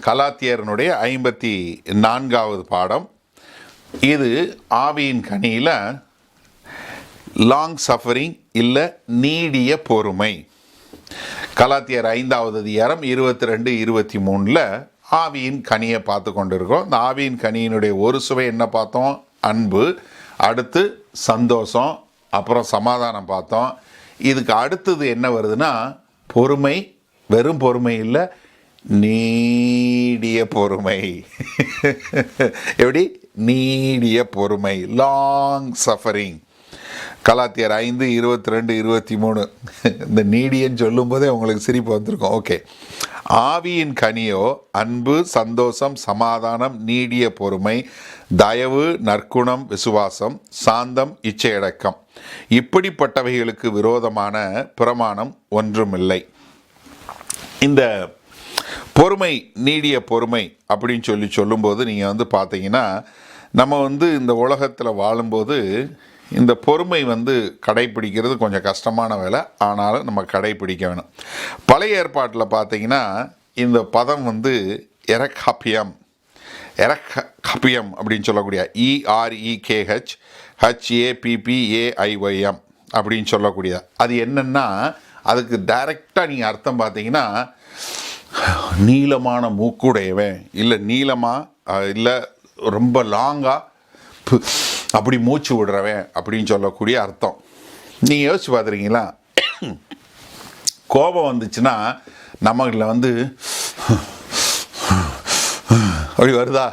கலாத்தியர்னுடைய 54வது பாடம். இது ஆவியின் கனியில் லாங் சஃபரிங் இல்லை நீடிய பொறுமை. கலாத்தியர் 5வது அதிகாரம் 22, 23 ஆவியின் கனியை பார்த்து கொண்டிருக்கோம். இந்த ஆவியின் கனியினுடைய ஒரு சுவை என்ன பார்த்தோம்? அன்பு, அடுத்து சந்தோஷம், அப்புறம் சமாதானம் பார்த்தோம். இதுக்கு அடுத்தது என்ன வருதுன்னா பொறுமை. வெறும் பொறுமை இல்லை, நீடிய பொறுமை. எப்படி? நீடிய பொறுமை, லாங் சஃபரிங். கலாத்தியர் 5, 22, 23 இந்த நீடியன்னு சொல்லும் போதே உங்களுக்கு சிரிப்பு வந்திருக்கும். ஓகே. ஆவியின் கனியோ அன்பு, சந்தோஷம், சமாதானம், நீடிய பொறுமை, தயவு, நற்குணம், விசுவாசம், சாந்தம், இச்சையடக்கம். இப்படிப்பட்டவைகளுக்கு விரோதமான பிரமாணம் ஒன்றுமில்லை. இந்த பொறுமை, நீடிய பொறுமை அப்படின்னு சொல்லும்போது நீங்கள் பார்த்தீங்கன்னா, நம்ம இந்த உலகத்தில் வாழும்போது இந்த பொறுமை கடைப்பிடிக்கிறது கொஞ்சம் கஷ்டமான வேலை. ஆனாலும் நம்ம கடைப்பிடிக்க வேணும். பழைய ஏற்பாட்டில் பார்த்தீங்கன்னா இந்த பதம் எரக்ஹபியம் அப்படின்னு சொல்லக்கூடிய EREKHHAPPAIYM அப்படின்னு சொல்லக்கூடியது. அது என்னென்னா, அதுக்கு டைரெக்டாக நீங்கள் அர்த்தம் பார்த்தீங்கன்னா நீளமான மூக்குடையவன், இல்லை நீளமாக, இல்லை ரொம்ப லாங்காக அப்படி மூச்சு விடுறவன் அப்படின்னு சொல்லக்கூடிய அர்த்தம். நீங்கள் யோசிச்சு பார்த்துருக்கீங்களா? கோபம் வந்துச்சுன்னா நம்மள அப்படி வருதா?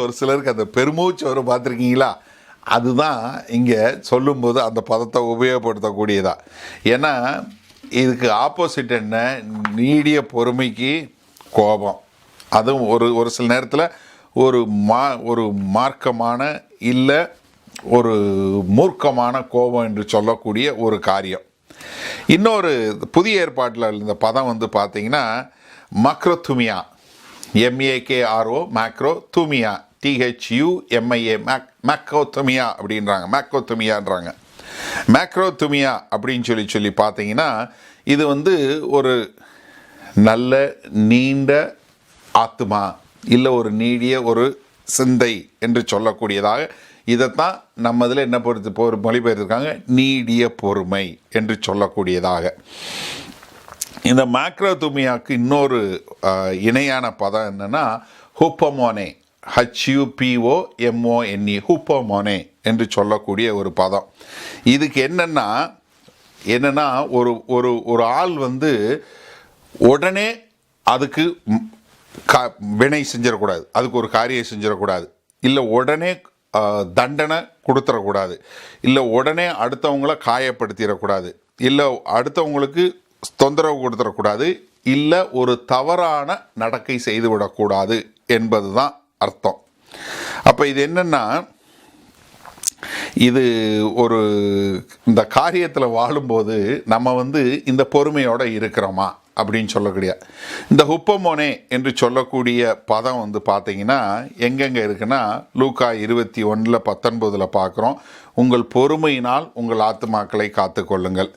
ஒரு சிலருக்கு அந்த பெருமூச்சு வரும், பார்த்துருக்கீங்களா? அதுதான் இங்கே சொல்லும்போது அந்த பதத்தை உபயோகப்படுத்தக்கூடியதா. ஏன்னா இதுக்கு ஆப்போசிட் என்ன? நீடிய பொறுமைக்கு கோபம். அதுவும் ஒரு சில நேரத்தில் ஒரு மார்க்கமான இல்லை ஒரு மூர்க்கமான கோபம் என்று சொல்லக்கூடிய ஒரு காரியம். இன்னொரு புதிய ஏற்பாட்டில் இந்த பதம் பார்த்தீங்கன்னா மக்ரோதுமியா, MAKRO, மேக்ரோதுமியா, THUMIA, மேக்ரோதுமியா அப்படின்றாங்க, மேக்ரோதுமியான்றாங்க. மேக்ரோதுமியா அப்படின்னு சொல்லி பார்த்தீங்கன்னா இது ஒரு நல்ல நீண்ட ஆத்மா, இல்லை ஒரு நீடிய ஒரு சிந்தை என்று சொல்லக்கூடியதாக. இதைத்தான் நம்ம இதில் என்ன மொழிபெயர்த்திருக்காங்க? நீடிய பொறுமை என்று சொல்லக்கூடியதாக. இந்த மேக்ரோதுமியாவுக்கு இன்னொரு இணையான பதம் என்னென்னா ஹூப்பமோனே, HUPOMONE, ஹூப்பமோனே என்று சொல்லக்கூடிய ஒரு பதம். இதுக்கு என்னென்னா ஒரு ஆள் உடனே அதுக்கு வினை செஞ்சிடக்கூடாது, அதுக்கு ஒரு காரியம் செஞ்சிடக்கூடாது, இல்லை உடனே தண்டனை கொடுத்துடக்கூடாது, இல்லை உடனே அடுத்தவங்கள காயப்படுத்திடக்கூடாது, இல்லை அடுத்தவங்களுக்கு தொந்தரவு கொடுத்துடக்கூடாது, இல்லை ஒரு தவறான நடக்கை செய்துவிடக்கூடாது என்பது தான் அர்த்தம். அப்போ இது என்னென்னா, இது இந்த காரியத்தில் வாழும்போது நம்ம இந்த பொறுமையோடு இருக்கிறோமா அப்படின்னு சொல்லக்கூடிய இந்த ஹுப்பமோனே என்று சொல்லக்கூடிய பதம் பார்த்தீங்கன்னா எங்கெங்கே இருக்குன்னா லூக்கா 21:19 பார்க்குறோம். உங்கள் பொறுமையினால் உங்கள் ஆத்துமாக்களை காத்துக்கொள்ளுங்கள்.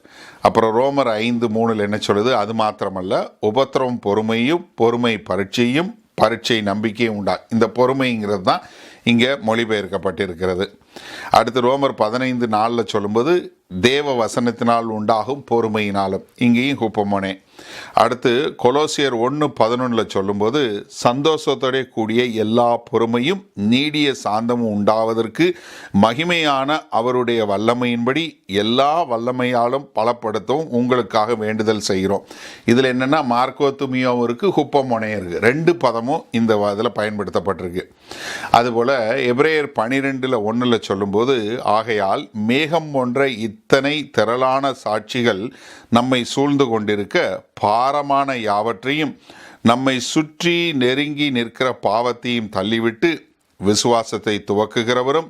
அப்புறம் ரோமர் 5:3 என்ன சொல்லுது? அது மாத்திரமல்ல, உபத்திரவம் பொறுமையும், பொறுமை பரீட்சையும், பரீட்சை நம்பிக்கையும் உண்டா. இந்த பொறுமைங்கிறது தான் இங்கே மொழிபெயர்க்கப்பட்டிருக்கிறது. அடுத்து ரோமர் 15:4 சொல்லும்போது தேவ வசனத்தினால் உண்டாகும் பொறுமையினாலும், இங்கேயும் ஹுப்பமோனே. அடுத்து கொலோசியர் 1:11 சொல்லும்போது சந்தோஷத்தோட கூடிய எல்லா பொறுமையும் நீடிய சாந்தமும் உண்டாவதற்கு மகிமையான அவருடைய வல்லமையின்படி எல்லா வல்லமையாலும் பலப்படுத்தவும் உங்களுக்காக வேண்டுதல் செய்கிறோம். இதில் என்னென்னா மார்க்கோதுமியாவும் இருக்குது, ஹுப்பமோனே இருக்குது. 2 பதமும் இந்த இதில் பயன்படுத்தப்பட்டிருக்கு. அதுபோல் எபிரேயர் 12:1 சொல்லும்போது ஆகையால் மேகம் போன்ற இத்தனை திரளான சாட்சிகள் நம்மை சூழ்ந்து கொண்டிருக்க பாரமான யாவற்றையும் நம்மை சுற்றி நெருங்கி நிற்கிற பாவத்தையும் தள்ளிவிட்டு விசுவாசத்தை துவக்குகிறவரும்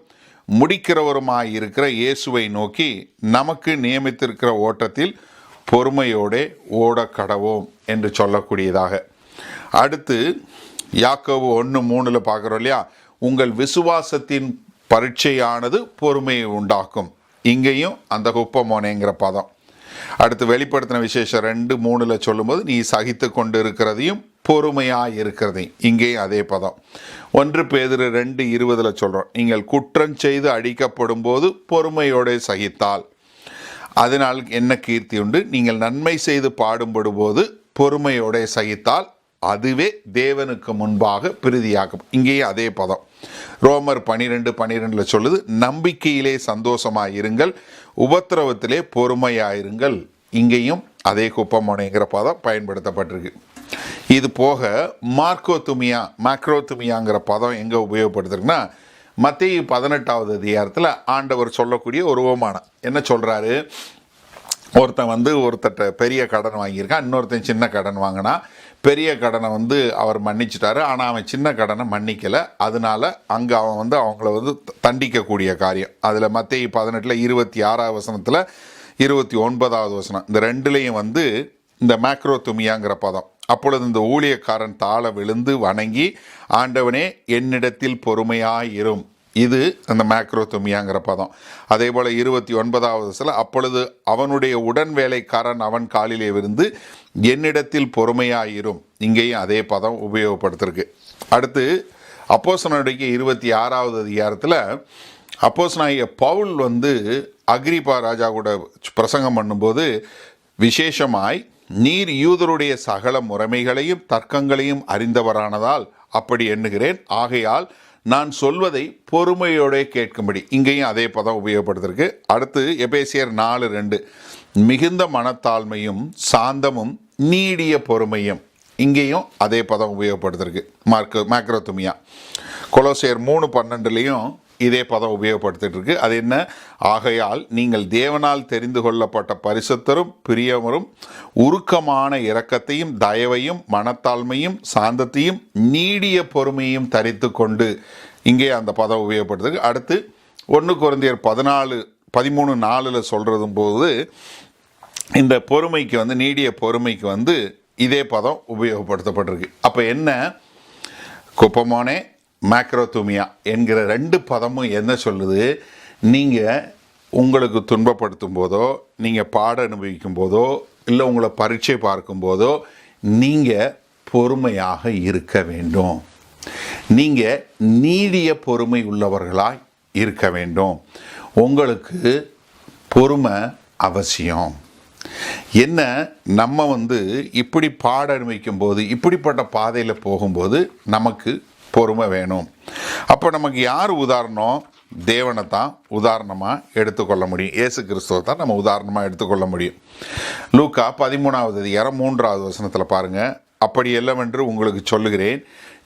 முடிக்கிறவருமாயிருக்கிற இயேசுவை நோக்கி நமக்கு நியமித்திருக்கிற ஓட்டத்தில் பொறுமையோடு ஓட கடவோம் என்று சொல்லக்கூடியதாக. அடுத்து யாக்கோபு 1:3 பார்க்குறோம் இல்லையா? உங்கள் விசுவாசத்தின் பரீட்சையானது பொறுமையை உண்டாக்கும். இங்கேயும் அந்த ஹுப்பமோனேங்கிற பதம். அடுத்து வெளிப்படுத்தின விசேஷம் 2:3 சொல்லும்போது நீ சகித்து கொண்டு இருக்கிறதையும் பொறுமையாக இருக்கிறது. இங்கேயும் அதே பதம். 1 பேதுரு 2:20 சொல்கிறோம், நீங்கள் குற்றம் செய்து அழிக்கப்படும் போது பொறுமையோடு சகித்தால் அதனால் என்ன கீர்த்தி உண்டு, நீங்கள் நன்மை செய்து பாடுபடும் போது பொறுமையோடு சகித்தால் அதுவே தேவனுக்கு முன்பாக பிரீதியாகும். இங்கேயும் அதே பதம். ரோமர் 12:12 சொல்லுது, நம்பிக்கையிலே சந்தோஷமாயிருங்கள், உபத்திரவத்திலே பொறுமையாயிருங்கள். இங்கேயும் அதே குப்பமோனைங்கிற பதம் பயன்படுத்தப்பட்டிருக்கு. இது போக மேக்ரோத்துமியாங்கிற பதம் எங்கே உபயோகப்படுத்துறதுன்னா, மத்தேயு 18வது அதிகாரத்தில் ஆண்டவர் சொல்லக்கூடிய ஒரு உவமானம். என்ன சொல்கிறாரு, ஒருத்தர்கிட்ட பெரிய கடன் வாங்கியிருக்கான், இன்னொருத்தன் சின்ன கடன் வாங்கினா. பெரிய கடனை அவர் மன்னிச்சிட்டாரு, ஆனால் அவன் சின்ன கடனை மன்னிக்கலை. அதனால அங்கே அவன் அவங்கள தண்டிக்கக்கூடிய காரியம். அதில் மத்தேயு 18 26வது வசனத்தில் 29வது வசனம், இந்த ரெண்டுலேயும் இந்த மேக்ரோத்துமியாங்கிற பதம். அப்பொழுது இந்த ஊழியக்காரன் தாழ விழுந்து வணங்கி, ஆண்டவனே என்னிடத்தில் பொறுமையாயிரும். இது அந்த மேக்ரோத்துமியாங்கிற பதம். அதே போல் 29வது வசனம், அப்பொழுது அவனுடைய உடன் வேலைக்காரன் அவன் காலிலே விழுந்து என்னிடத்தில் பொறுமையாயிரும். இங்கேயும் அதே பதம் உபயோகப்படுத்திருக்கு. அடுத்து அப்போஸ்தலனுடைய 26வது அதிகாரத்தில் அப்போஸ்தலனாகிய பவுல் அகிரிப்பா ராஜா கூட பிரசங்கம் பண்ணும்போது விசேஷமாய், நீர் யூதருடைய சகல முறைமைகளையும் தர்க்கங்களையும் அறிந்தவரானதால் அப்படி எண்ணுகிறேன், ஆகையால் நான் சொல்வதை பொறுமையோடு கேட்கும்படி. இங்கேயும் அதே பதம் உபயோகப்படுத்திருக்கு. அடுத்து எபேசியர் 4:2, மிகுந்த மனத்தாழ்மையும் சாந்தமும் நீடிய பொறுமையும். இங்கேயும் அதே பதம் உபயோகப்படுத்திருக்கு, மேக்ரோத்துமியா. கொலோசியர் 3:12 இதே பதம் உபயோகப்படுத்திட்டு இருக்கு. அது என்ன, ஆகையால் நீங்கள் தேவனால் தெரிந்து கொள்ளப்பட்ட பரிசுத்தரும் பிரியவரும் உருக்கமான இரக்கத்தையும் தயவையும் மனத்தாழ்மையும் சாந்தத்தையும் நீடிய பொறுமையும் தரித்து கொண்டு. இங்கே அந்த பதம் உபயோகப்படுத்திருக்கு. அடுத்து 1 கொரிந்தியர் 13:4 சொல்கிறதும் போது இந்த பொறுமைக்கு நீடிய பொறுமைக்கு இதே பதம் உபயோகப்படுத்தப்பட்டிருக்கு. அப்போ என்ன, குப்பமோனே மேக்ரோத்துமியா என்கிற 2 பதமும் என்ன சொல்லுது, நீங்கள் உங்களுக்கு துன்பப்படுத்தும் போதோ, நீங்கள் பாட அனுபவிக்கும் போதோ, இல்லை உங்களை பரீட்சை பார்க்கும் போதோ நீங்கள் பொறுமையாக இருக்க வேண்டும். நீங்கள் நீடிய பொறுமை உள்ளவர்களாய் இருக்க வேண்டும். உங்களுக்கு பொறுமை அவசியம். என்ன, நம்ம இப்படி பாட அனுபவிக்கும் போது, இப்படிப்பட்ட பாதையில் போகும்போது நமக்கு பொறுமை வேணும். அப்போ நமக்கு யார் உதாரணம், தேவனை தான் உதாரணமாக எடுத்துக்கொள்ள முடியும். இயேசு கிறிஸ்துவை தான் நம்ம உதாரணமாக எடுத்துக்கொள்ள முடியும். லூக்கா 13வது அதிகாரம் 3வது வசனத்தில் பாருங்கள், அப்படி இல்லவென்று உங்களுக்கு சொல்லுகிறேன்,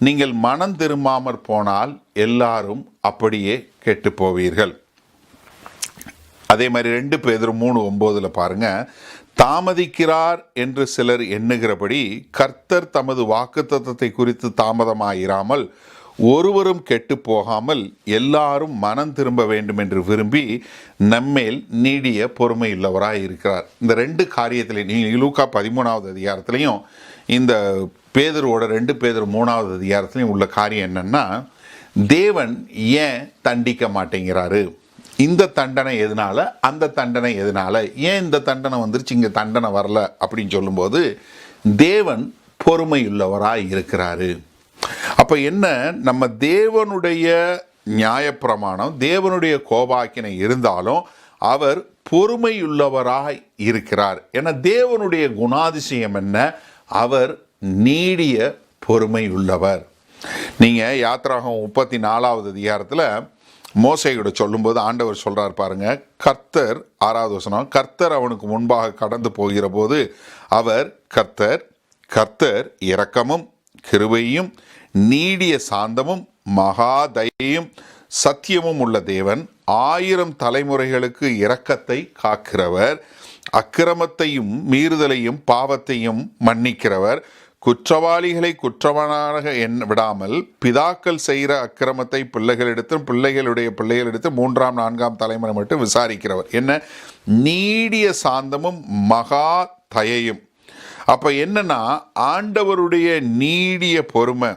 நீங்கள் மனம் திரும்பாமற் போனால் எல்லாரும் அப்படியே கெட்டு போவீர்கள். அதே மாதிரி 2 பேதுரு 3:9 பாருங்கள், தாமதிக்கிறார் என்று சிலர் எண்ணுகிறபடி கர்த்தர் தமது வாக்குத்தத்தத்தை குறித்து தாமதமாயிராமல் ஒருவரும் கெட்டு போகாமல் எல்லாரும் மனம் திரும்ப வேண்டும் என்று விரும்பி நம்மேல் நீடிய பொறுமையுள்ளவராய் இருக்கிறார். இந்த 2 காரியத்திலையும், நீங்கள் லூக்கா 13வது அதிகாரத்திலையும் இந்த பேதுருவோட 2 பேதுரு 3வது அதிகாரத்திலையும் உள்ள காரியம் என்னன்னா, தேவன் ஏன் தண்டிக்க மாட்டேங்கிறாரு, இந்த தண்டனை எதனால, அந்த தண்டனை எதனால, ஏன் இந்த தண்டனை வந்துருச்சு இங்கே தண்டனை வரல அப்படின்னு சொல்லும்போது தேவன் பொறுமையுள்ளவராய் இருக்கிறாரு. அப்போ என்ன, நம்ம தேவனுடைய நியாயப்பிரமாணம், தேவனுடைய கோபாக்கினை இருந்தாலும் அவர் பொறுமையுள்ளவராய் இருக்கிறார். ஏன்னா தேவனுடைய குணாதிசயம் என்ன, அவர் நீடிய பொறுமை உள்ளவர். நீங்கள் யாத்திராகமம் 34வது அதிகாரத்தில் மோசேயோட சொல்லும்போது ஆண்டவர் சொல்கிறார் பாருங்க, கர்த்தர் 6வது வசனம், கர்த்தர் அவனுக்கு முன்பாக கடந்து போகிற போது அவர் கர்த்தர் இரக்கமும் கிருபையும் நீடிய சாந்தமும் மகா தயையும் சத்தியமும் உள்ள தேவன், 1000 தலைமுறைகளுக்கு இரக்கத்தை காக்கிறவர், அக்கிரமத்தையும் மீறுதலையும் பாவத்தையும் மன்னிக்கிறவர், குற்றவாளிகளை குற்றவானாக விடாமல் பிதாக்கள் செய்கிற அக்கிரமத்தை பிள்ளைகளிடத்தும் பிள்ளைகளுடைய பிள்ளைகளிடத்தும் 3ஆம் 4ஆம் தலைமுறை மட்டும் விசாரிக்கிறவர். என்ன, நீடிய சாந்தமும் மகா தயையும். அப்போ என்னன்னா, ஆண்டவருடைய நீடிய பொறுமை,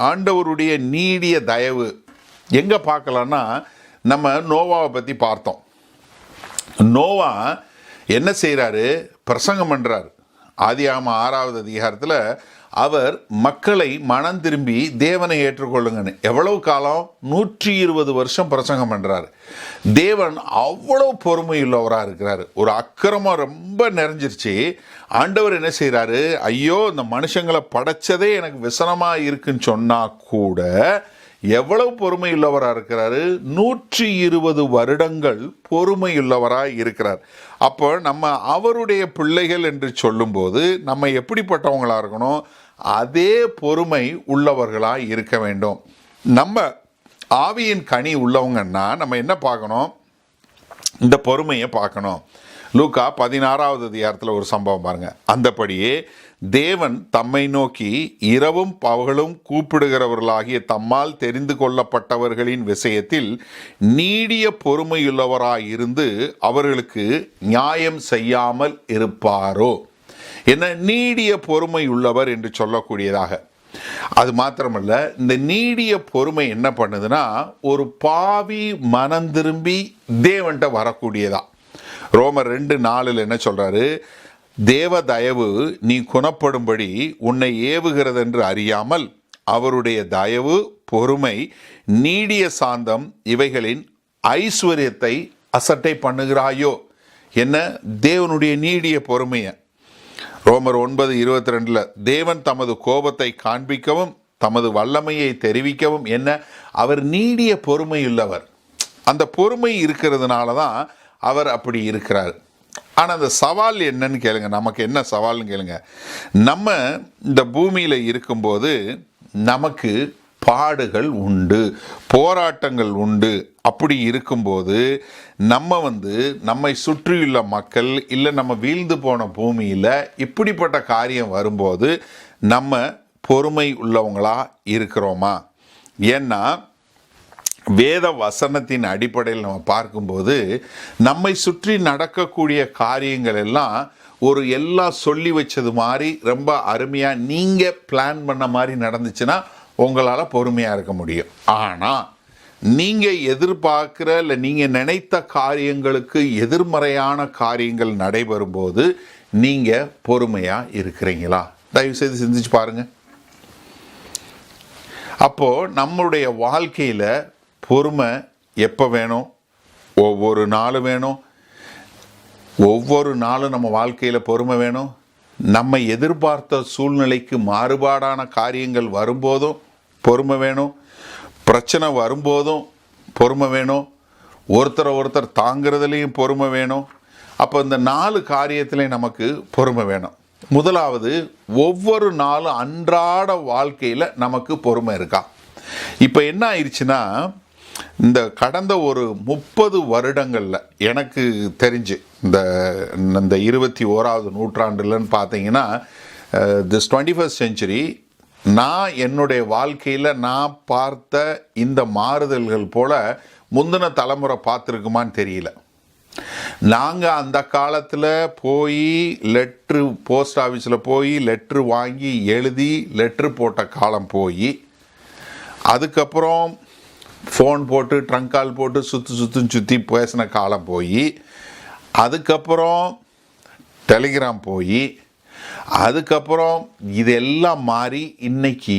ஆண்டவருடைய நீடிய தயவு எங்கே பார்க்கலான்னா, நம்ம நோவாவை பற்றி பார்த்தோம். நோவா என்ன செய்கிறாரு, பிரசங்கம் பண்ணுறாரு. ஆதியாகமம் 6வது அதிகாரத்தில் அவர் மக்களை மனம் திரும்பி தேவனை ஏற்றுக்கொள்ளுங்கன்னு எவ்வளவு காலம் 120 வருஷம் பிரசங்கம் பண்றாரு. தேவன் அவ்வளவு பொறுமையுள்ளவராக இருக்கிறாரு. ஒரு அக்கிரமம் ரொம்ப நிறைஞ்சிருச்சு. ஆண்டவர் என்ன செய்யறாரு, ஐயோ இந்த மனுஷங்களை படைச்சதே எனக்கு விசனமா இருக்குன்னு சொன்னா கூட எவ்வளவு பொறுமையுள்ளவராக இருக்கிறாரு. 120 வருடங்கள் பொறுமையுள்ளவராக இருக்கிறார். அப்போ நம்ம அவருடைய பிள்ளைகள் என்று சொல்லும்போது நம்ம எப்படிப்பட்டவங்களா இருக்கணும், அதே பொறுமை உள்ளவர்களாக இருக்க வேண்டும். நம்ம ஆவியின் கனி உள்ளவங்கன்னா நம்ம என்ன பார்க்கணும், இந்த பொறுமையை பார்க்கணும். லூக்கா 16வது அதிகாரத்தில் ஒரு சம்பவம் பாருங்க. அந்தபடியே தேவன் தம்மை நோக்கி இரவும் பகலும் கூப்பிடுகிறவர்களாகிய தம்மால் தெரிந்து கொள்ளப்பட்டவர்களின் விஷயத்தில் நீடிய பொறுமையுள்ளவராயிருந்து அவர்களுக்கு நியாயம் செய்யாமல் இருப்பாரோ. என்ன நீடிய பொறுமை உள்ளவர் என்று சொல்லக்கூடியதாக. அது மாத்திரமல்ல, இந்த நீடிய பொறுமை என்ன பண்ணுதுன்னா ஒரு பாவி மனம் திரும்பி தேவன்கிட்ட வரக்கூடியதா. ரோமர் 2:4 என்ன சொல்றாரு, தேவ தயவு நீ குணப்படும்படி உன்னை ஏவுகிறது என்று அறியாமல் அவருடைய தயவு பொறுமை நீடிய சாந்தம் இவைகளின் ஐஸ்வர்யத்தை அசட்டை பண்ணுகிறாயோ. என்ன தேவனுடைய நீடிய பொறுமையை ரோமர் 9:22 தேவன் தமது கோபத்தை காண்பிக்கவும் தமது வல்லமையை தெரிவிக்கவும் என்ன அவர் நீடிய பொறுமையுள்ளவர். அந்த பொறுமை இருக்கிறதுனால தான் அவர் அப்படி இருக்கிறார். ஆனால் அந்த சவால் என்னன்னு கேளுங்க, நமக்கு என்ன சவால்னு கேளுங்க. நம்ம இந்த பூமியில் இருக்கும்போது நமக்கு பாடுகள் உண்டு, போராட்டங்கள் உண்டு. அப்படி இருக்கும்போது நம்ம நம்மை சுற்றியுள்ள மக்கள் இல்லை நம்ம வீழ்ந்து போன பூமியில் இப்படிப்பட்ட காரியம் வரும்போது நம்ம பொறுமை உள்ளவங்களா இருக்கிறோமா? ஏன்னா வேத வசனத்தின் அடிப்படையில் நம்ம பார்க்கும்போது நம்மை சுற்றி நடக்கக்கூடிய காரியங்கள் எல்லாம் ஒரு எல்லாம் சொல்லி வச்சது மாதிரி ரொம்ப அருமையாக நீங்கள் பிளான் பண்ண மாதிரி நடந்துச்சுன்னா உங்களால் பொறுமையாக இருக்க முடியும். ஆனால் நீங்கள் எதிர்பார்க்குற இல்லை நீங்கள் நினைத்த காரியங்களுக்கு எதிர்மறையான காரியங்கள் நடைபெறும்போது நீங்கள் பொறுமையாக இருக்கிறீங்களா? தயவுசெய்து சிந்திச்சு பாருங்கள். அப்போது நம்மளுடைய வாழ்க்கையில் பொறுமை எப்போ வேணும்? ஒவ்வொரு நாளும் வேணும். ஒவ்வொரு நாளும் நம்ம வாழ்க்கையில் பொறுமை வேணும். நம்ம எதிர்பார்த்த சூழ்நிலைக்கு மாறுபாடான காரியங்கள் வரும்போதும் பொறுமை வேணும். பிரச்சனை வரும்போதும் பொறுமை வேணும். ஒருத்தர் தாங்கிறதுலேயும் பொறுமை வேணும். அப்போ இந்த 4 காரியத்திலையும் நமக்கு பொறுமை வேணும். முதலாவது, ஒவ்வொரு நாளும் அன்றாட வாழ்க்கையில் நமக்கு பொறுமை இருக்கா? இப்போ என்ன ஆயிடுச்சுன்னா, இந்த கடந்த ஒரு 30 வருடங்களில் எனக்கு தெரிஞ்சு இந்த 21வது நூற்றாண்டுலன்னு பார்த்தீங்கன்னா, திஸ் 21st century நான் என்னுடைய வாழ்க்கையில் நான் பார்த்த இந்த மாறுதல்கள் போல் முந்தின தலைமுறை பார்த்துருக்குமான்னு தெரியல. நாங்கள் அந்த காலத்தில் போய் லெட்ரு போஸ்ட் ஆஃபீஸில் போய் லெட்ரு வாங்கி எழுதி லெட்ரு போட்ட காலம் போய், அதுக்கப்புறம் ஃபோன் போட்டு ட்ரங்க் கால் போட்டு சுற்றி பேசின காலம் போய், அதுக்கப்புறம் டெலிகிராம் போய், அதுக்கப்புறம் இதெல்லாம் மாறி இன்னைக்கு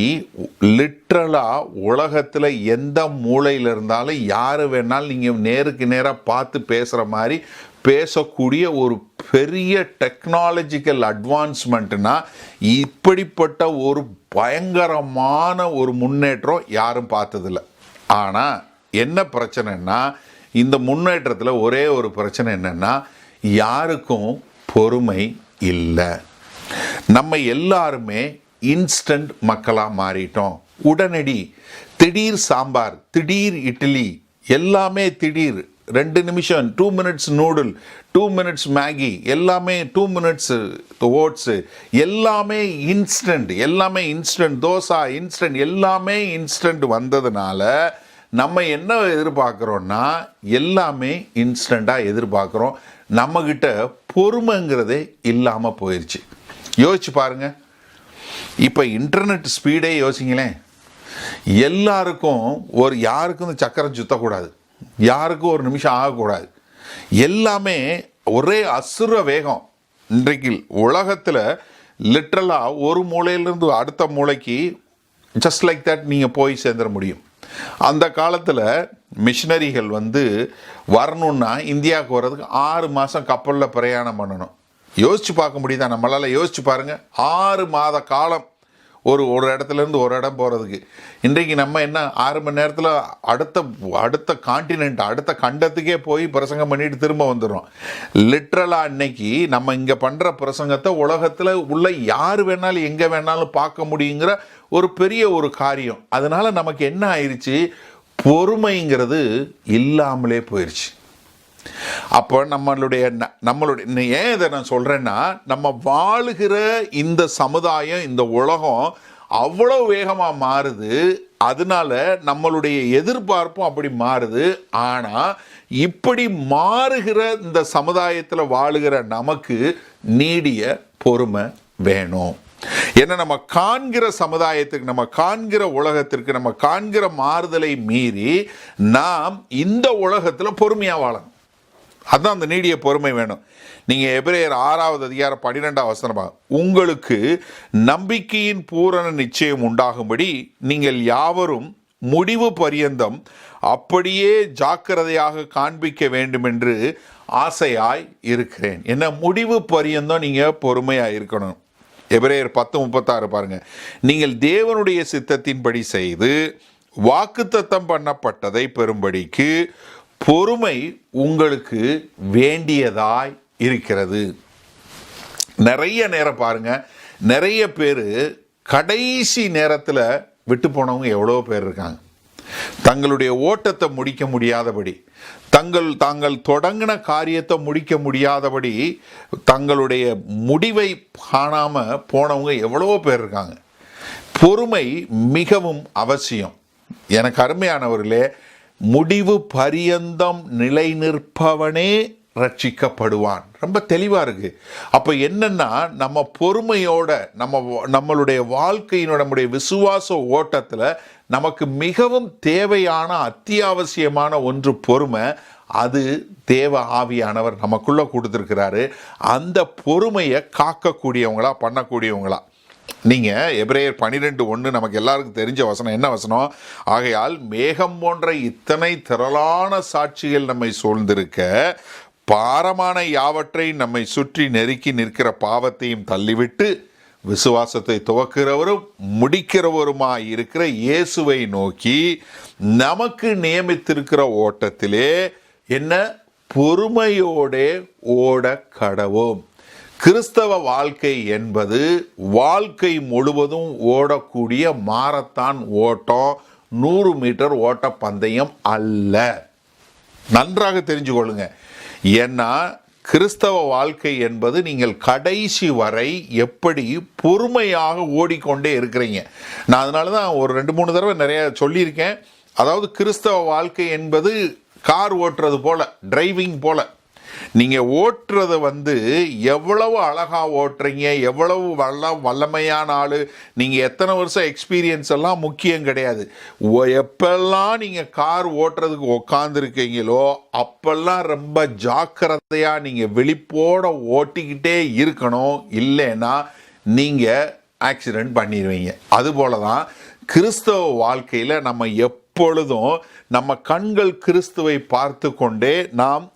லிட்ரலாக உலகத்தில் எந்த மூலையில் இருந்தாலும் யார் வேணாலும் நீங்கள் நேருக்கு நேராக பார்த்து பேசுகிற மாதிரி பேசக்கூடிய ஒரு பெரிய டெக்னாலஜிக்கல் அட்வான்ஸ்மெண்ட்னா, இப்படிப்பட்ட ஒரு பயங்கரமான ஒரு முன்னேற்றம் யாரும் பார்த்ததில்லை. ஆனால் என்ன பிரச்சனைன்னா, இந்த முன்னேற்றத்தில் ஒரே ஒரு பிரச்சனை என்னென்னா, யாருக்கும் பொறுமை இல்லை. நம்ம எல்லாருமே இன்ஸ்டன்ட் மக்களாக மாறிட்டோம். உடனடி திடீர் சாம்பார், திடீர் இட்லி, எல்லாமே திடீர். 2 நிமிஷம் 2 மினிட்ஸ் நூடுல், 2 மினிட்ஸ் மேகி, எல்லாமே 2 மினிட்ஸ் ஓட்ஸு, எல்லாமே இன்ஸ்டன்ட். எல்லாமே இன்ஸ்டன்ட் தோசை, இன்ஸ்டன்ட், எல்லாமே இன்ஸ்டன்ட் வந்ததுனால நம்ம என்ன எதிர்பார்க்குறோன்னா, எல்லாமே இன்ஸ்டண்ட்டாக எதிர்பார்க்குறோம். நம்மக்கிட்ட பொறுமைங்கிறதே இல்லாமல் போயிடுச்சு. யோசிச்சு பாருங்க. இப்போ இன்டர்நெட் ஸ்பீடே யோசிங்களேன். எல்லாருக்கும் யாருக்கும் இந்த சக்கரம் சுற்றக்கூடாது, யாருக்கும் ஒரு நிமிஷம் ஆகக்கூடாது. எல்லாமே ஒரே அசுர வேகம். இன்றைக்கு உலகத்தில் லிட்ரலாக ஒரு மூலையிலிருந்து அடுத்த மூளைக்கு ஜஸ்ட் லைக் தட் நீங்கள் போய் சேர்ந்துட முடியும். அந்த காலத்தில் மிஷினரிகள் வரணுன்னா இந்தியாவுக்கு வர்றதுக்கு 6 மாதம் கப்பலில் பிரயாணம் பண்ணணும். யோசிச்சு பார்க்க முடியுதா? நம்மளால் யோசிச்சு பாருங்கள். 6 மாத காலம் ஒரு இடத்துலேருந்து ஒரு இடம் போகிறதுக்கு. இன்றைக்கு நம்ம என்ன 6 மணி நேரத்தில் அடுத்த காண்டினென்ட், அடுத்த கண்டத்துக்கே போய் பிரசங்கம் பண்ணிட்டு திரும்ப வந்துடுறோம். லிட்ரலாக இன்னைக்கு நம்ம இங்கே பண்ணுற பிரசங்கத்தை உலகத்தில் உள்ள யார் வேணாலும் எங்கே வேணாலும் பார்க்க முடியுங்கிற ஒரு பெரிய ஒரு காரியம். அதனால் நமக்கு என்ன ஆயிடுச்சு, பொறுமைங்கிறது இல்லாமலே போயிடுச்சு. அப்போ நம்மளுடைய ஏன் இதை நான் சொல்கிறேன்னா, நம்ம வாழுகிற இந்த சமுதாயம், இந்த உலகம் அவ்வளோ வேகமாக மாறுது. அதனால நம்மளுடைய எதிர்பார்ப்பும் அப்படி மாறுது. ஆனால் இப்படி மாறுகிற இந்த சமுதாயத்தில் வாழுகிற நமக்கு நீடிய பொறுமை வேணும். ஏன்னா நம்ம காண்கிற சமுதாயத்துக்கு, நம்ம காண்கிற உலகத்திற்கு, நம்ம காண்கிற மாறுதலை மீறி நாம் இந்த உலகத்தில் பொறுமையாக வாழணும். அதுதான் அந்த நீடிய பொறுமை வேணும். நீங்கள் எபிரேயர் 6வது அதிகாரம் 12வது வசனம், உங்களுக்கு நம்பிக்கையின் பூரண நிச்சயம் உண்டாகும்படி நீங்கள் யாவரும் முடிவு பரியந்தம் அப்படியே ஜாக்கிரதையாக காண்பிக்க வேண்டும் என்று ஆசையாய் இருக்கிறேன். என்ன முடிவு பரியந்தம் நீங்கள் பொறுமையாக இருக்கணும். எபிரேயர் 10:36 பாருங்க, நீங்கள் தேவனுடைய சித்தத்தின்படி செய்து வாக்குத்தத்தம் பண்ணப்பட்டதை பெறும்படிக்கு பொறுமை உங்களுக்கு வேண்டியதாய் இருக்கிறது. நிறைய நேரம் பாருங்க, நிறைய பேர் கடைசி நேரத்தில் விட்டு போனவங்க எவ்வளோ பேர் இருக்காங்க. தங்களுடைய ஓட்டத்தை முடிக்க முடியாதபடி, தாங்கள் தொடங்கின காரியத்தை முடிக்க முடியாதபடி, தங்களுடைய முடிவை காணாமல் போனவங்க எவ்வளவோ பேர் இருக்காங்க. பொறுமை மிகவும் அவசியம். எனக்கு அருமையானவர்களே, முடிவு பரியந்தம் நிலை நிற்பவனே ரட்சிக்கப்படுவான். ரொம்ப தெளிவாக இருக்குது. அப்போ என்னென்னா, நம்ம பொறுமையோட நம்மளுடைய வாழ்க்கையினோட, நம்முடைய விசுவாச ஓட்டத்தில் நமக்கு மிகவும் தேவையான அத்தியாவசியமான ஒன்று பொறுமை. அது தேவ ஆவியானவர் நமக்குள்ளே கொடுத்துருக்கிறாரு. அந்த பொறுமையை காக்கக்கூடியவங்களா, பண்ணக்கூடியவங்களா. நீங்கள் எபிரேயர் 12:1 நமக்கு எல்லாருக்கும் தெரிஞ்ச வசனம். என்ன வசனம்? ஆகையால் மேகம் போன்ற இத்தனை திரளான சாட்சிகள் நம்மை சூழ்ந்திருக்க, பாரமான யாவற்றை நம்மை சுற்றி நெருக்கி நிற்கிற பாவத்தையும் தள்ளிவிட்டு விசுவாசத்தை துவக்கிறவரும் முடிக்கிறவருமாய் இருக்கிற இயேசுவை நோக்கி நமக்கு நியமித்திருக்கிற ஓட்டத்திலே என்ன பொறுமையோடே ஓட கடவோம். கிறிஸ்தவ வாழ்க்கை என்பது வாழ்க்கை முழுவதும் ஓடக்கூடிய மாரத்தான் ஓட்டம், 100 மீட்டர் ஓட்ட பந்தயம் அல்ல. நன்றாக தெரிஞ்சு கொள்ளுங்க. ஏன்னா கிறிஸ்தவ வாழ்க்கை என்பது நீங்கள் கடைசி வரை எப்படி பொறுமையாக ஓடிக்கொண்டே இருக்கிறீங்க. நான் அதனால தான் ஒரு 2-3 தடவை நிறைய சொல்லியிருக்கேன். அதாவது கிறிஸ்தவ வாழ்க்கை என்பது கார் ஓட்டுறது போல, டிரைவிங் போல. நீங்கள் ஓட்டுறது எவ்வளவு அழகாக ஓட்டுறீங்க, எவ்வளவு வல்லமையான ஆள், நீங்கள் எத்தனை வருஷம் எக்ஸ்பீரியன்ஸ் எல்லாம் முக்கியம் கிடையாது. எப்பெல்லாம் நீங்கள் கார் ஓட்டுறதுக்கு உக்காந்துருக்கீங்களோ அப்பெல்லாம் ரொம்ப ஜாக்கிரதையாக நீங்கள் விழிப்போட ஓட்டிக்கிட்டே இருக்கணும். இல்லைன்னா நீங்கள் ஆக்சிடெண்ட் பண்ணிடுவீங்க. அதுபோல தான் கிறிஸ்தவ வாழ்க்கையில் நம்ம எப்பொழுதும் நம்ம கண்கள் கிறிஸ்துவை பார்த்து கொண்டே நான்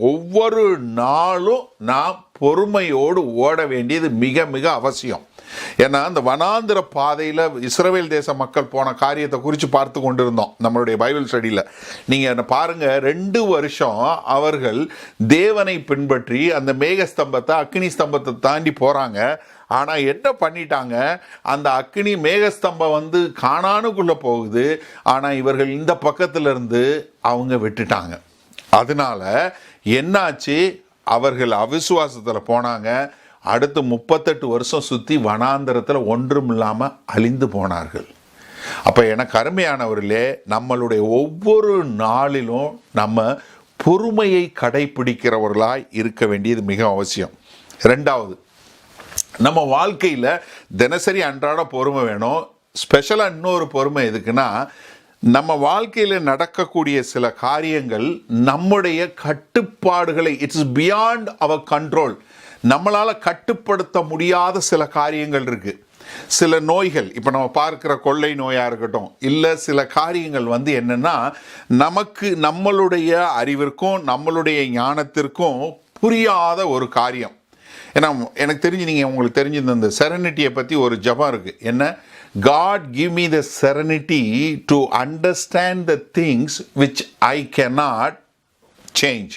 ஒவ்வொரு நாளும் நாம் பொறுமையோடு ஓட வேண்டியது மிக மிக அவசியம். ஏன்னா அந்த வனாந்திர பாதையில் இஸ்ரவேல் தேச மக்கள் போன காரியத்தை குறித்து பார்த்து கொண்டிருந்தோம் நம்மளுடைய பைபிள் ஸ்டடியில். நீங்கள் பாருங்கள், 2 வருஷம் அவர்கள் தேவனை பின்பற்றி அந்த மேகஸ்தம்பத்தை, அக்னி ஸ்தம்பத்தை தாண்டி போகிறாங்க. ஆனால் என்ன பண்ணிட்டாங்க, அந்த அக்னி மேகஸ்தம்பம் கானானுக்குள்ளே போகுது. ஆனால் இவர்கள் இந்த பக்கத்தில் இருந்து அவங்க விட்டுட்டாங்க. அதனால என்னாச்சு, அவர்கள் அவிசுவாசத்தில் போனாங்க. அடுத்து 38 வருஷம் சுற்றி வனாந்தரத்தில் ஒன்றும் இல்லாமல் அழிந்து போனார்கள். அப்போ எனக்கு அருமையானவர்களே, நம்மளுடைய ஒவ்வொரு நாளிலும் நம்ம பொறுமையை கடைபிடிக்கிறவர்களாய் இருக்க வேண்டியது மிக அவசியம். 2வது, நம்ம வாழ்க்கையில் தினசரி அன்றாட பொறுமை வேணும். ஸ்பெஷலாக இன்னொரு பொறுமை எதுக்குன்னா, நம்ம வாழ்க்கையில் நடக்கக்கூடிய சில காரியங்கள் நம்முடைய கட்டுப்பாடுகளை, இட்ஸ் பியாண்ட் அவர் கண்ட்ரோல். நம்மளால் கட்டுப்படுத்த முடியாத சில காரியங்கள் இருக்குது. சில நோய்கள், இப்போ நம்ம பார்க்குற கொள்ளை நோயாக இருக்கட்டும், இல்லை சில காரியங்கள் என்னென்னா நமக்கு நம்மளுடைய அறிவிற்கும் நம்மளுடைய ஞானத்திற்கும் புரியாத ஒரு காரியம். ஏன்னா எனக்கு தெரிஞ்சு உங்களுக்கு தெரிஞ்சிருந்த இந்த செரனிட்டியை பற்றி ஒரு ஜபம் இருக்குது. என்ன? God give me the serenity to understand the things which I cannot change,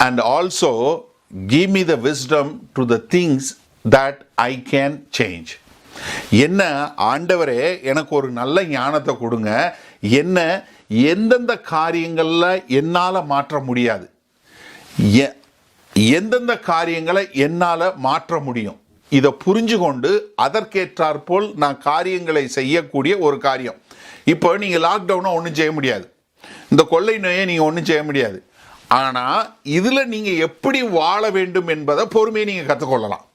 and also give me the wisdom to the things that I can change. என்ன ஆண்டவரே, எனக்கு ஒரு நல்ல ஞானத்தை கொடுங்க. என்ன எந்தெந்த காரியங்களில் என்னால் மாற்ற முடியாது, எந்தெந்த காரியங்களை என்னால் மாற்ற முடியும், இதை புரிஞ்சு கொண்டு அதற்கேற்றாற்போல் நான் காரியங்களை செய்யக்கூடிய ஒரு காரியம். இப்போ நீங்கள் லாக்டவுனை ஒன்றும் செய்ய முடியாது, இந்த கொள்ளை நோயை நீங்கள் ஒன்றும் செய்ய முடியாது. ஆனால் இதில் நீங்கள் எப்படி வாழ வேண்டும் என்பதை பொறுமையை நீங்கள் கற்றுக்கொள்ளலாம்.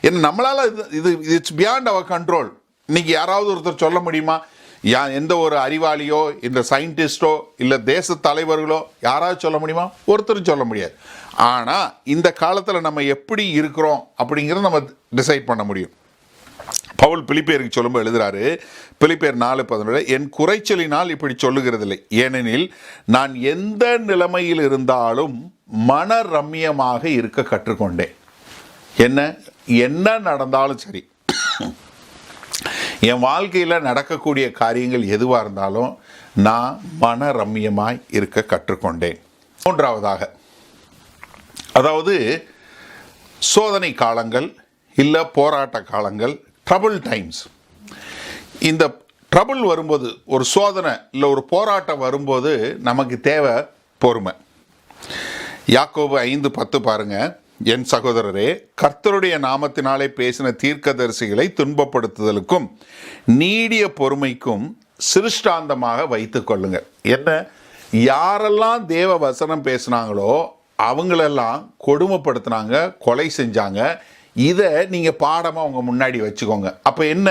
ஏன்னா நம்மளால் இது இட்ஸ் பியாண்ட் அவர் கண்ட்ரோல். இன்னைக்கு யாராவது ஒருத்தர் சொல்ல முடியுமா? எந்த ஒரு அறிவாளியோ இந்த சயின்டிஸ்டோ இல்லை தேச தலைவர்களோ யாராவது சொல்ல முடியுமா? ஒருத்தரும் சொல்ல முடியாது. ஆனால் இந்த காலத்தில் நம்ம எப்படி இருக்கிறோம் அப்படிங்கிறத நம்ம டிசைட் பண்ண முடியும். பவுல் பிலிப்பியருக்கு சொல்லும்போது எழுதுறாரு, பிலிப்பியர் 4:17, என் குறைச்சலினால் இப்படி சொல்லுகிறதில்லை, ஏனெனில் நான் எந்த நிலைமையில் இருந்தாலும் மன ரம்மியமாக இருக்க கற்றுக்கொண்டேன். என்ன நடந்தாலும் சரி, என் வாழ்க்கையில் நடக்கக்கூடிய காரியங்கள் எதுவாக இருந்தாலும் நான் மன ரம்மியமாய் இருக்க கற்றுக்கொண்டேன். மூன்றாவதாக, அதாவது சோதனை காலங்கள் இல்லை போராட்ட காலங்கள், ட்ரபிள் டைம்ஸ். இந்த ட்ரபிள் வரும்போது, ஒரு சோதனை இல்லை ஒரு போராட்டம் வரும்போது நமக்கு தேவை பொறுமை. யாக்கோபு 5:10 பாருங்க, என் சகோதரரே, கர்த்தருடைய நாமத்தினாலே பேசின தீர்க்கதரிசிகளை துன்பப்படுத்துதலுக்கும் நீடிய பொறுமைக்கும் சிருஷ்டாந்தமாக வைத்துக் கொள்ளுங்க. என்ன? யாரெல்லாம் தேவ வசனம் பேசினாங்களோ அவங்களெல்லாம் கொடுமைப்படுத்தினாங்க, கொலை செஞ்சாங்க. இதை நீங்கள் பாடமாக அவங்க முன்னாடி வச்சுக்கோங்க. அப்போ என்ன?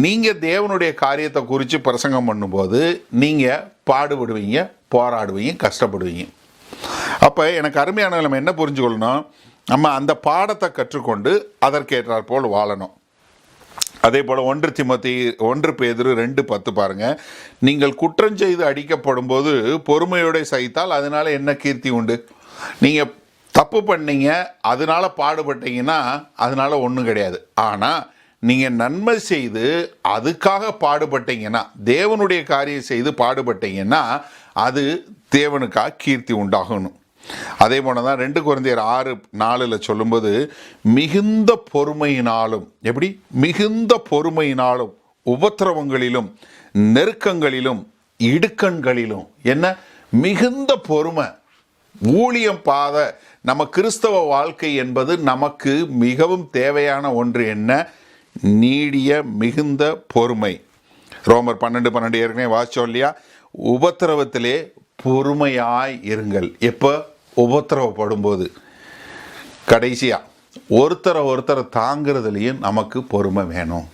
நீங்கள் தேவனுடைய காரியத்தை குறித்து பிரசங்கம் பண்ணும்போது நீங்கள் பாடுபடுவீங்க, போராடுவீங்க, கஷ்டப்படுவீங்க. அப்போ எனக்கு அருமையான நம்ம என்ன புரிஞ்சுக்கொள்ளணும்? நம்ம அந்த பாடத்தை கற்றுக்கொண்டு அதற்கேற்றாற் போல் வாழணும். அதே போல் 1 பேதுரு 2:10 பாருங்கள், நீங்கள் குற்றம் செய்து அடிக்கப்படும் போது பொறுமையோடு சகித்தால் அதனால் என்ன கீர்த்தி உண்டு? நீங்கள் தப்பு பண்ணீங்க, அதனால பாடுபட்டீங்கன்னா அதனால ஒன்றும் கிடையாது. ஆனால் நீங்கள் நன்மை செய்து அதுக்காக பாடுபட்டீங்கன்னா, தேவனுடைய காரியம் செய்து பாடுபட்டீங்கன்னா அது தேவனுக்காக கீர்த்தி உண்டாகணும். அதே போல தான் 2 கொரிந்தியர் 6:4 சொல்லும்போது, மிகுந்த பொறுமையினாலும், எப்படி? மிகுந்த பொறுமையினாலும் உபத்திரவங்களிலும் நெருக்கங்களிலும் இடுக்கண்களிலும், என்ன? மிகுந்த பொறுமை. ஊழியம் பாத நம்ம கிறிஸ்தவ வாழ்க்கை என்பது நமக்கு மிகவும் தேவையான ஒன்று. என்ன? நீடிய மிகுந்த பொறுமை. ரோமர் 12:12 ஏற்கனவே வாசிச்சோம் இல்லையா? உபத்திரவத்திலே பொறுமையாய் இருங்கள். எப்போ? உபத்திரவப்படும் போது. கடைசியாக ஒருத்தரை தாங்கிறதுலையும் நமக்கு பொறுமை வேணும்.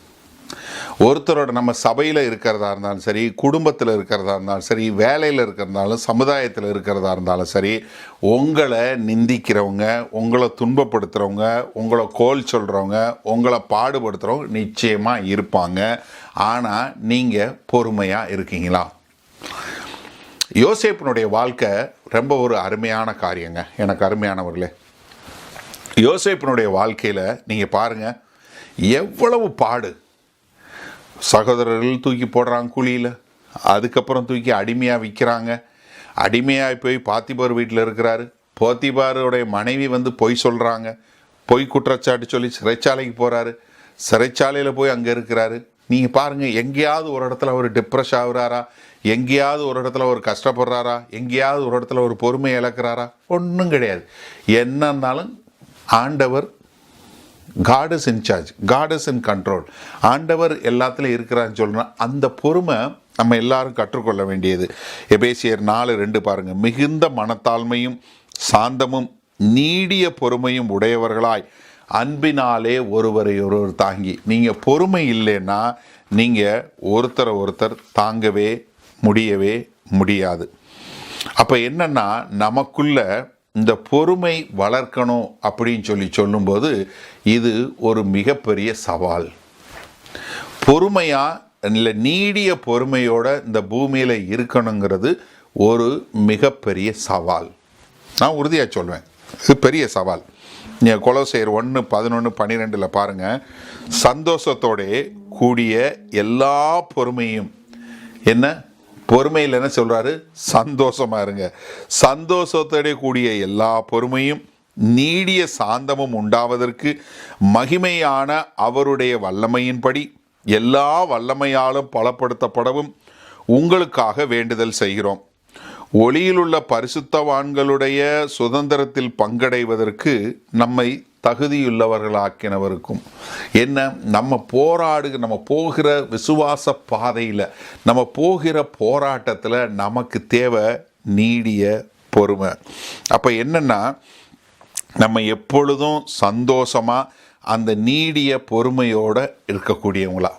ஒருத்தரோட நம்ம சபையில் இருக்கிறதா இருந்தாலும் சரி, குடும்பத்தில் இருக்கிறதா இருந்தாலும் சரி, வேலையில் இருக்கிறதாலும், சமுதாயத்தில் இருக்கிறதா இருந்தாலும் சரி, உங்களை நிந்திக்கிறவங்க, உங்களை துன்பப்படுத்துகிறவங்க, உங்களை கோல் சொல்கிறவங்க, உங்களை பாடுபடுத்துகிறவங்க நிச்சயமாக இருப்பாங்க. ஆனால் நீங்கள் பொறுமையாக இருக்கீங்களா? யோசேப்பினுடைய வாழ்க்கை ரொம்ப ஒரு அருமையான காரியங்க. எனக்கு அருமையானவர்களே, யோசேப்பினுடைய வாழ்க்கையில் நீங்கள் பாருங்கள், எவ்வளவு பாடு. சகோதரர்கள் தூக்கி போடுறாங்க குழியில், அதுக்கப்புறம் தூக்கி அடிமையாக விற்கிறாங்க. அடிமையாக போய் பாத்திபார் வீட்டில் இருக்கிறாரு. போத்திபாருடைய மனைவி பொய் சொல்கிறாங்க, பொய் குற்றச்சாட்டு சொல்லி சிறைச்சாலைக்கு போகிறாரு. சிறைச்சாலையில் போய் அங்கே இருக்கிறாரு. நீங்கள் பாருங்கள், எங்கேயாவது ஒரு இடத்துல அவர் டிப்ரெஸ் ஆகுறாரா? எங்கேயாவது ஒரு இடத்துல ஒரு கஷ்டப்படுறாரா? எங்கேயாவது ஒரு இடத்துல ஒரு பொறுமை இழக்கிறாரா? ஒன்றும் கிடையாது. என்னன்னாலும் ஆண்டவர், God is in charge, God is in control, ஆண்டவர் எல்லாத்துலையும் இருக்கிறான்னு சொல்கிறோம். அந்த பொறுமை நம்ம எல்லாரும் கற்றுக்கொள்ள வேண்டியது. எபேசியர் 4:2 பாருங்கள், மிகுந்த மனத்தாழ்மையும் சாந்தமும் நீடிய பொறுமையும் உடையவர்களாய் அன்பினாலே ஒருவரை ஒருவர் தாங்கி. நீங்கள் பொறுமை இல்லைன்னா நீங்கள் ஒருத்தர் தாங்கவே முடியவே முடியாது. அப்போ என்னன்னா, நமக்குள்ள இந்த பொறுமை வளர்க்கணும் அப்படின்னு சொல்லும்போது இது ஒரு மிகப்பெரிய சவால். பொறுமையாக இல்லை நீடிய பொறுமையோட இந்த பூமியில் இருக்கணுங்கிறது ஒரு மிகப்பெரிய சவால். நான் உறுதியாக சொல்வேன், இது பெரிய சவால். நீங்கள் கொலோசையர் 1:11-12 பாருங்கள், சந்தோஷத்தோட கூடிய எல்லா பொறுமையும், என்ன பொறுமையில் என்ன சொல்கிறாரு, சந்தோஷமாக இருங்க, சந்தோஷத்தோட கூடிய எல்லா பொறுமையும் நீடிய சாந்தமும் உண்டாவதற்கு மகிமையான அவருடைய வல்லமையின்படி எல்லா வல்லமையாலும் பலப்படுத்தப்படவும் உங்களுக்காக வேண்டுதல் செய்கிறோம். ஒளியிலுள்ள பரிசுத்தவான்களுடைய சுதந்திரத்தில் பங்கடைவதற்கு நம்மை தகுதியுள்ளவர்களாக்கினவருக்கும். என்ன, நம்ம போகிற விசுவாச பாதையில், நம்ம போகிற போராட்டத்தில் நமக்கு தேவை நீடிய பொறுமை. அப்போ என்னென்னா, நம்ம எப்பொழுதும் சந்தோஷமாக அந்த நீடிய பொறுமையோடு இருக்கக்கூடியவங்களா.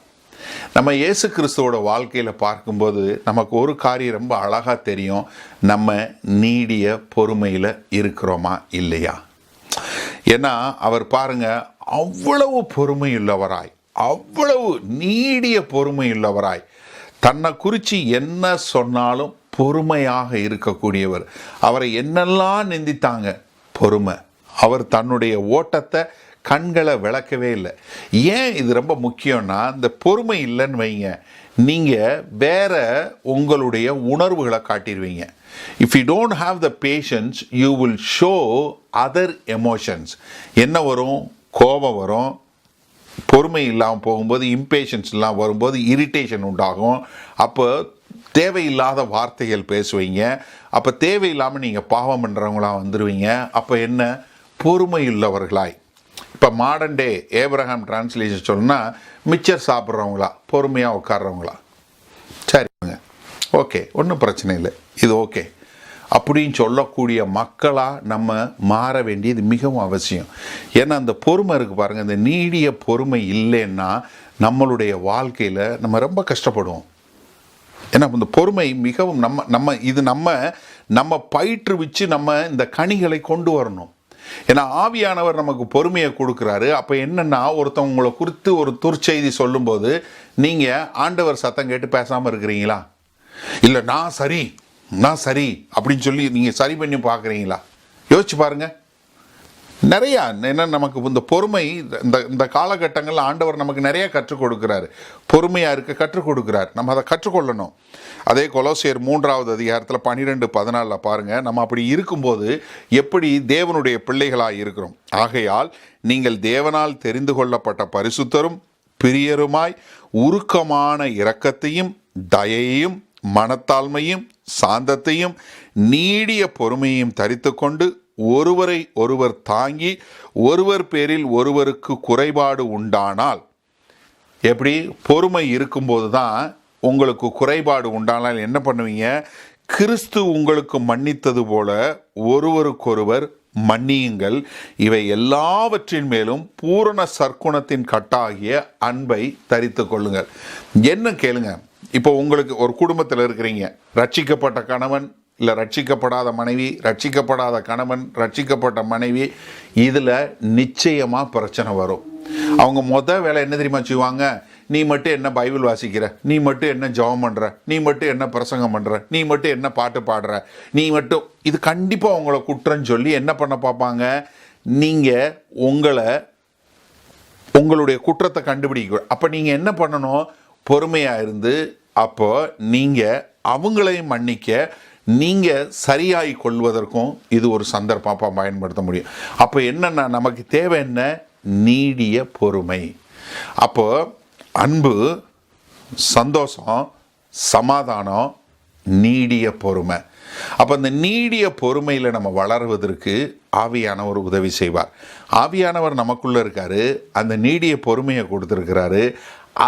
நம்ம இயேசு கிறிஸ்துவோட வாழ்க்கையில் பார்க்கும்போது நமக்கு ஒரு காரியம் ரொம்ப அழகாக தெரியும், நம்ம நீடிய பொறுமையில் இருக்கிறோமா இல்லையா. ஏன்னா அவர் பாருங்க, அவ்வளவு பொறுமையுள்ளவராய், அவ்வளவு நீடிய பொறுமையுள்ளவராய், தன்னை குறித்து என்ன சொன்னாலும் பொறுமையாக இருக்கக்கூடியவர். அவரை என்னெல்லாம் நிந்தித்தாங்க, பொறுமை. அவர் தன்னுடைய ஓட்டத்தை கண்களை விளக்கவே இல்லை. ஏன் இது ரொம்ப முக்கியம்னா, இந்த பொறுமை இல்லைன்னு வைங்க, நீங்கள் வேற உங்களுடைய உணர்வுகளை காட்டிடுவீங்க. If you don't have the patience, you will show other emotions. என்ன வரும், கோபம் வரும். பொறுமை இல்லாமல் போகும்போது இம்பேஷன்ஸ்லாம் வரும்போது இரிட்டேஷன் உண்டாகும். அப்போ தேவையில்லாத வார்த்தைகள் பேசுவீங்க. அப்போ தேவையில்லாமல் நீங்கள் பாவம் பண்ணுறவங்களாம் வந்துடுவீங்க. அப்போ என்ன, பொறுமையுள்ளவர்களாய். இப்போ மாடர்ன் டே ஏப்ரஹாம் டிரான்ஸ்லேஷன் சொன்னால் மிச்சர் சாப்பிட்றவங்களா, பொறுமையாக உட்கார்றவங்களா. சரிங்க, ஓகே, ஒன்றும் பிரச்சனை இல்லை, இது ஓகே அப்படின்னு சொல்லக்கூடிய மக்களாக நம்ம மாற வேண்டியது மிகவும் அவசியம். ஏன்னா அந்த பொறுமை இருக்குது பாருங்கள், இந்த நீடிய பொறுமை இல்லைன்னா நம்மளுடைய வாழ்க்கையில் நம்ம ரொம்ப கஷ்டப்படுவோம். ஏன்னா இந்த பொறுமை மிகவும் நம்ம பயிற்றுவிச்சு நம்ம இந்த கனிகளை கொண்டு வரணும். ஏன்னா ஆவியானவர் நமக்கு பொறுமையை கொடுக்குறாரு. அப்போ என்னென்னா, ஒருத்தவங்களை குறித்து ஒரு துர்ச்செய்தி சொல்லும்போது நீங்கள் ஆண்டவர் சத்தம் கேட்டு பேசாமல் இருக்கிறீங்களா? இல்லை நான் சரி அப்படின்னு சொல்லி நீங்கள் சரி பண்ணி பார்க்குறீங்களா? யோசிச்சு பாருங்கள். நிறையா என்ன நமக்கு இந்த பொறுமை இந்த காலகட்டங்களில் ஆண்டவர் நமக்கு நிறைய கற்றுக் கொடுக்குறாரு, பொறுமையாக இருக்க கற்றுக் கொடுக்குறாரு. நம்ம அதை கற்றுக்கொள்ளணும். அதே கொலோசியர் 3:12-14 பாருங்கள், நம்ம அப்படி இருக்கும்போது எப்படி தேவனுடைய பிள்ளைகளாக இருக்கிறோம். ஆகையால் நீங்கள் தேவனால் தெரிந்து கொள்ளப்பட்ட பரிசுத்தரும் பிரியருமாய் உருக்கமான இரக்கத்தையும் தயையும் மனத்தாழ்மையும் சாந்தத்தையும் நீடிய பொறுமையையும் தரித்து கொண்டு ஒருவரை ஒருவர் தாங்கி ஒருவர் பேரில் ஒருவருக்கு குறைபாடு உண்டானால், எப்படி பொறுமை இருக்கும்போது தான் உங்களுக்கு குறைபாடு உண்டானால் என்ன பண்ணுவீங்க, கிறிஸ்து உங்களுக்கு மன்னித்தது போல ஒருவருக்கொருவர் மன்னியுங்கள். இவை எல்லாவற்றின் மேலும் பூரண சற்குணத்தின் கட்டாகிய அன்பை தரித்து கொள்ளுங்கள். என்ன கேளுங்க, இப்போ உங்களுக்கு ஒரு குடும்பத்தில் இருக்கிறீங்க, ரட்சிக்கப்பட்ட கணவன் இல்லை ரட்சிக்கப்படாத மனைவி, ரட்சிக்கப்படாத கணவன், ரட்சிக்கப்பட்ட மனைவி, இதில் நிச்சயமாக பிரச்சனை வரும். அவங்க வேலை என்ன தெரியுமா செய்வாங்க, நீ மட்டும் என்ன பைபிள் வாசிக்கிற, நீ மட்டும் என்ன ஜெபம் பண்ணுற, நீ மட்டும் என்ன பிரசங்கம் பண்ணுற, நீ மட்டும் என்ன பாட்டு பாடுற, நீ மட்டும், இது கண்டிப்பாக உங்களை குற்றன்னு சொல்லி என்ன பண்ண பார்ப்பாங்க, நீங்கள் உங்களுடைய குற்றத்தை கண்டுபிடிக்க. அப்போ நீங்கள் என்ன பண்ணணும், பொறுமையாக இருந்து அப்போ நீங்கள் அவங்களையும் மன்னிக்க, நீங்கள் சரியாகி கொள்வதற்கும் இது ஒரு சந்தர்ப்பமாக பயன்படுத்த முடியும். அப்போ என்னென்னா நமக்கு தேவை என்ன, நீடிய பொறுமை. அப்போ அன்பு, சந்தோஷம், சமாதானம், நீடிய பொறுமை. அப்போ அந்த நீடிய பொறுமையில் நம்ம வளருவதற்கு ஆவியானவர் உதவி செய்வார். ஆவியானவர் நமக்குள்ளே இருக்கார், அந்த நீடிய பொறுமையை கொடுத்துருக்கிறாரு.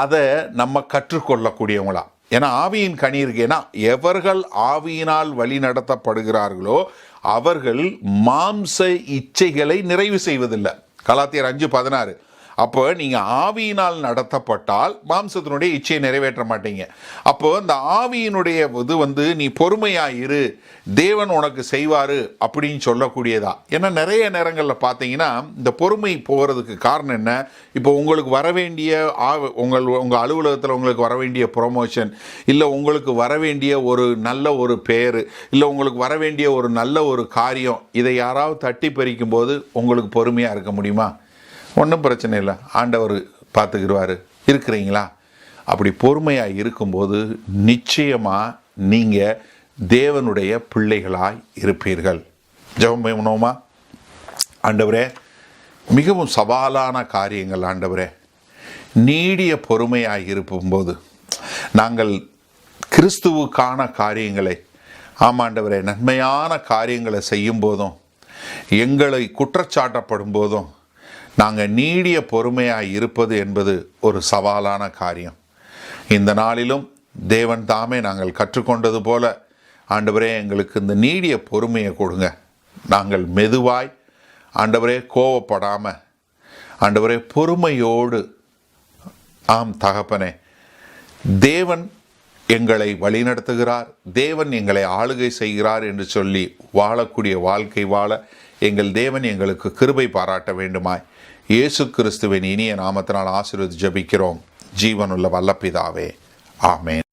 அதை நம்ம கற்றுக்கொள்ளக்கூடியவங்களா. ஏன்னா ஆவியின் கனி இருக்கு. ஏன்னா எவர்கள் ஆவியினால் வழி நடத்தப்படுகிறார்களோ அவர்கள் மாம்ச இச்சைகளை நிறைவு செய்வதில்லை. கலாத்தியர் 5:16. அப்போ நீங்கள் ஆவியினால் நடத்தப்பட்டால் மாம்சத்தினுடைய இச்சையை நிறைவேற்ற மாட்டீங்க. அப்போ இந்த ஆவியினுடைய இது நீ பொறுமையாக இரு, தேவன் உனக்கு செய்வார் அப்படின்னு சொல்லக்கூடியதா. ஏன்னா நிறைய நேரங்களில் பார்த்தீங்கன்னா இந்த பொறுமை போகிறதுக்கு காரணம் என்ன? இப்போ உங்களுக்கு வர வேண்டிய உங்கள் அலுவலகத்தில் உங்களுக்கு வர வேண்டிய ப்ரொமோஷன், இல்லை உங்களுக்கு வர வேண்டிய ஒரு நல்ல ஒரு பேர், இல்லை உங்களுக்கு வர வேண்டிய ஒரு நல்ல ஒரு காரியம், இதை யாராவது தட்டி பறிக்கும் போது உங்களுக்கு பொறுமையாக இருக்க முடியுமா? ஒன்றும் பிரச்சனை இல்லை, ஆண்டவர் பார்த்துக்கிடுவார். இருக்கிறீங்களா? அப்படி பொறுமையாக இருக்கும்போது நிச்சயமாக நீங்கள் தேவனுடைய பிள்ளைகளாய் இருப்பீர்கள். ஜெபம் பண்ணுவோமா? ஆண்டவரே, மிகவும் சவாலான காரியங்கள் ஆண்டவரே, நீடிய பொறுமையாக இருக்கும்போது நாங்கள் கிறிஸ்துவுக்கான காரியங்களை, ஆமாண்டவரே, நன்மையான காரியங்களை செய்யும் போதும் எங்களை குற்றச்சாட்டப்படும் போதும் நாங்கள் நீடிய பொறுமையாக இருப்பது என்பது ஒரு சவாலான காரியம். இந்த நாளிலும் தேவன் தாமே நாங்கள் கற்றுக்கொண்டது போல ஆண்டவரே எங்களுக்கு இந்த நீடிய பொறுமையை கொடுங்க. நாங்கள் மெதுவாய் ஆண்டவரே கோவப்படாமல் ஆண்டவரே பொறுமையோடு, ஆம் தகப்பனே, தேவன் எங்களை வழிநடத்துகிறார், தேவன் எங்களை ஆளுகை செய்கிறார் என்று சொல்லி வாழக்கூடிய வாழ்க்கை வாழ எங்கள் தேவன் எங்களுக்கு கிருபை பாராட்ட வேண்டுமாய் இயேசு கிறிஸ்துவின் இனிய நாமத்தினால் ஆசீர்வதித்து ஜெபிக்கிறோம் ஜீவனுள்ள வல்ல பிதாவே. ஆமென்.